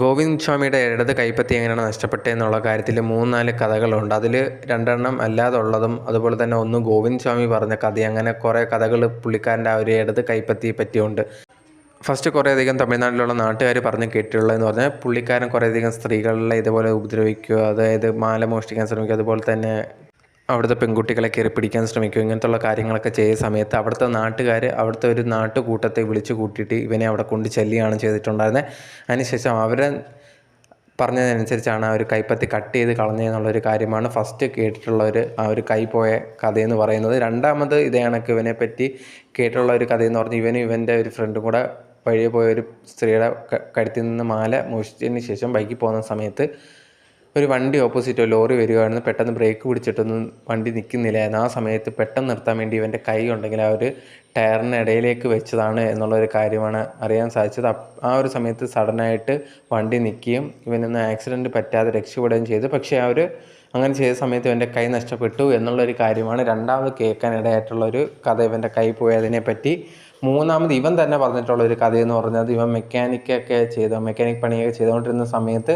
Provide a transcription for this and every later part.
ഗോവിന്ദ് സ്വാമിയുടെ ഇടത് കൈപ്പത്തി എങ്ങനെയാണ് നഷ്ടപ്പെട്ടതെന്നുള്ള കാര്യത്തിൽ 3-4 കഥകളുണ്ട്. അതിൽ 2 അല്ലാതുള്ളതും അതുപോലെ തന്നെ ഒന്ന് ഗോവിന്ദ് സ്വാമി പറഞ്ഞ കഥ. അങ്ങനെ കുറേ കഥകൾ പുള്ളിക്കാരൻ്റെ ആ ഒരു ഇടത് കൈപ്പത്തിയെ പറ്റിയുണ്ട്. ഫസ്റ്റ് കുറേയധികം തമിഴ്നാട്ടിലുള്ള നാട്ടുകാർ പറഞ്ഞ് കേട്ടിട്ടുള്ളതെന്ന് പറഞ്ഞാൽ പുള്ളിക്കാരൻ കുറേയധികം സ്ത്രീകളെ ഇതുപോലെ ഉപദ്രവിക്കുക, അതായത് മാല മോഷ്ടിക്കാൻ ശ്രമിക്കുക, അതുപോലെ തന്നെ അവിടുത്തെ പെൺകുട്ടികളെ കയറി പിടിക്കാൻ ശ്രമിക്കുക, ഇങ്ങനത്തുള്ള കാര്യങ്ങളൊക്കെ ചെയ്യുന്ന സമയത്ത് അവിടുത്തെ നാട്ടുകാർ അവിടുത്തെ ഒരു നാട്ടുകൂട്ടത്തെ വിളിച്ചു കൂട്ടിയിട്ട് ഇവനെ അവിടെ കൊണ്ട് ചെല്ലുകയാണ് ചെയ്തിട്ടുണ്ടായിരുന്നത്. അതിനുശേഷം അവരെ പറഞ്ഞതനുസരിച്ചാണ് ആ ഒരു കൈപ്പത്തി കട്ട് ചെയ്ത് കളഞ്ഞതെന്നുള്ളൊരു കാര്യമാണ് ഫസ്റ്റ് കേട്ടിട്ടുള്ള ആ ഒരു കൈ പോയ കഥയെന്ന് പറയുന്നത്. രണ്ടാമത് ഇതേ കണക്ക് ഇവനെ പറ്റി കേട്ടിട്ടുള്ള ഒരു കഥയെന്ന് പറഞ്ഞാൽ ഇവൻ്റെ ഒരു ഫ്രണ്ടും കൂടെ വഴിയെ പോയ ഒരു സ്ത്രീയുടെ കഴുത്തിൽ നിന്ന് മാല മോഷ്ടിച്ചതിന് ശേഷം ബൈക്കിൽ പോകുന്ന സമയത്ത് ഒരു വണ്ടി ഓപ്പോസിറ്റ് ലോറി വരികയായിരുന്നു. പെട്ടെന്ന് ബ്രേക്ക് പിടിച്ചിട്ടൊന്നും വണ്ടി നിൽക്കുന്നില്ലായിരുന്നു. ആ സമയത്ത് പെട്ടെന്ന് നിർത്താൻ വേണ്ടി ഇവൻ്റെ കൈ ഉണ്ടെങ്കിൽ ആ ഒരു ടയറിന് ഇടയിലേക്ക് വെച്ചതാണ് എന്നുള്ളൊരു കാര്യമാണ് അറിയാൻ സാധിച്ചത്. ആ ഒരു സമയത്ത് സഡനായിട്ട് വണ്ടി നിൽക്കുകയും ഇവനൊന്നും ആക്സിഡൻറ്റ് പറ്റാതെ രക്ഷപ്പെടുകയും ചെയ്തു. പക്ഷേ അങ്ങനെ ചെയ്ത സമയത്ത് ഇവൻ്റെ കൈ നഷ്ടപ്പെട്ടു എന്നുള്ളൊരു കാര്യമാണ് രണ്ടാമത് കേൾക്കാനിടയായിട്ടുള്ളൊരു കഥ, ഇവൻ്റെ കൈ പോയതിനെ പറ്റി. മൂന്നാമത് ഇവൻ തന്നെ പറഞ്ഞിട്ടുള്ളൊരു കഥയെന്ന് പറഞ്ഞത് ഇവൻ മെക്കാനിക് പണിയൊക്കെ ചെയ്തുകൊണ്ടിരുന്ന സമയത്ത്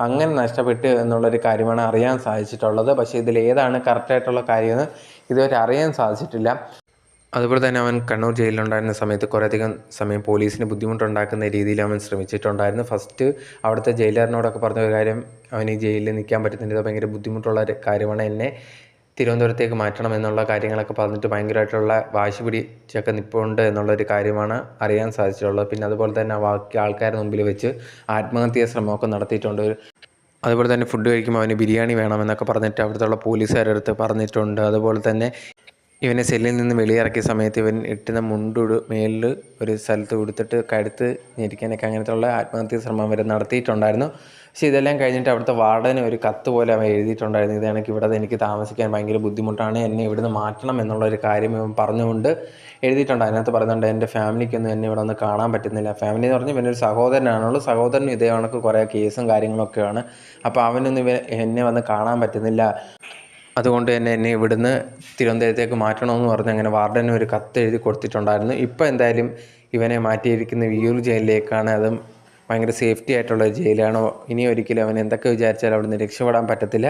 അങ്ങനെ നഷ്ടപ്പെട്ടു എന്നുള്ളൊരു കാര്യമാണ് അറിയാൻ സാധിച്ചിട്ടുള്ളത്. പക്ഷേ ഇതിലേതാണ് കറക്റ്റായിട്ടുള്ള കാര്യമെന്ന് ഇതുവരെ അറിയാൻ സാധിച്ചിട്ടില്ല. അതുപോലെ തന്നെ അവൻ കണ്ണൂർ ജയിലിലുണ്ടായിരുന്ന സമയത്ത് കുറേയധികം സമയം പോലീസിന് ബുദ്ധിമുട്ടുണ്ടാക്കുന്ന രീതിയിൽ അവൻ ശ്രമിച്ചിട്ടുണ്ടായിരുന്നു. ഫസ്റ്റ് അവിടുത്തെ ജയിലറിനോടൊക്കെ പറഞ്ഞ ഒരു കാര്യം, അവൻ ഈ ജയിലിൽ നിൽക്കാൻ പറ്റുന്നില്ല, ഭയങ്കര ബുദ്ധിമുട്ടുള്ള ഒരു കാര്യമാണ്, എന്നെ തിരുവനന്തപുരത്തേക്ക് മാറ്റണം എന്നുള്ള കാര്യങ്ങളൊക്കെ പറഞ്ഞിട്ട് ഭയങ്കരമായിട്ടുള്ള വാശി പിടിച്ചൊക്കെ നിൽപ്പുണ്ട് എന്നുള്ളൊരു കാര്യമാണ് അറിയാൻ സാധിച്ചിട്ടുള്ളത്. പിന്നെ അതുപോലെ തന്നെ ബാക്കി ആൾക്കാരുടെ മുമ്പിൽ വെച്ച് ആത്മഹത്യാ ശ്രമമൊക്കെ നടത്തിയിട്ടുണ്ട്. അതുപോലെ തന്നെ ഫുഡ് കഴിക്കുമ്പോൾ അവന് ബിരിയാണി വേണമെന്നൊക്കെ പറഞ്ഞിട്ട് അവിടുത്തെ പോലീസുകാരുടെ അടുത്ത് പറഞ്ഞിട്ടുണ്ട്. അതുപോലെ തന്നെ ഇവനെ സെല്ലിൽ നിന്ന് വെളിയിറക്കിയ സമയത്ത് ഇവൻ ഇട്ടുന്ന മേലിൽ ഒരു സ്ഥലത്ത് കൊടുത്തിട്ട് കഴുത്ത് ഞെരിക്കാനൊക്കെ അങ്ങനത്തുള്ള ആത്മഹത്യാ ശ്രമം വരെ നടത്തിയിട്ടുണ്ടായിരുന്നു. പക്ഷേ ഇതെല്ലാം കഴിഞ്ഞിട്ട് അവിടുത്തെ വാർഡന് ഒരു കത്ത് പോലെ അവൻ എഴുതിയിട്ടുണ്ടായിരുന്നു. ഇതാണെങ്കിൽ ഇവിടെ എനിക്ക് താമസിക്കാൻ ഭയങ്കര ബുദ്ധിമുട്ടാണ്, എന്നെ ഇവിടുന്ന് മാറ്റണം എന്നുള്ളൊരു കാര്യം ഇവൻ പറഞ്ഞുകൊണ്ട് എഴുതിയിട്ടുണ്ട്. അതിനകത്ത് പറയുന്നുണ്ട്, എൻ്റെ ഫാമിലിക്കൊന്നും എന്നെ ഇവിടെ ഒന്ന് കാണാൻ പറ്റുന്നില്ല. ഫാമിലി എന്ന് പറഞ്ഞാൽ ഇവനൊരു സഹോദരനാണുള്ളൂ. സഹോദരനും ഇതേ കണക്ക് കുറേ കേസും കാര്യങ്ങളൊക്കെയാണ്. അപ്പോൾ അവനൊന്നും എന്നെ വന്ന് കാണാൻ പറ്റുന്നില്ല, അതുകൊണ്ട് തന്നെ എന്നെ ഇവിടുന്ന് തിരുവനന്തപുരത്തേക്ക് മാറ്റണമെന്ന് പറഞ്ഞ് അങ്ങനെ വാർഡന് ഒരു കത്ത് എഴുതി കൊടുത്തിട്ടുണ്ടായിരുന്നു. ഇപ്പോൾ എന്തായാലും ഇവനെ മാറ്റിയിരിക്കുന്ന വിയ്യൂർ ജയിലിലേക്കാണ്. അതും ഭയങ്കര സേഫ്റ്റി ആയിട്ടുള്ള ജയിലാണോ. ഇനി ഒരിക്കലും അവൻ എന്തൊക്കെ വിചാരിച്ചാലും അവിടുന്ന് രക്ഷപ്പെടാൻ പറ്റത്തില്ല.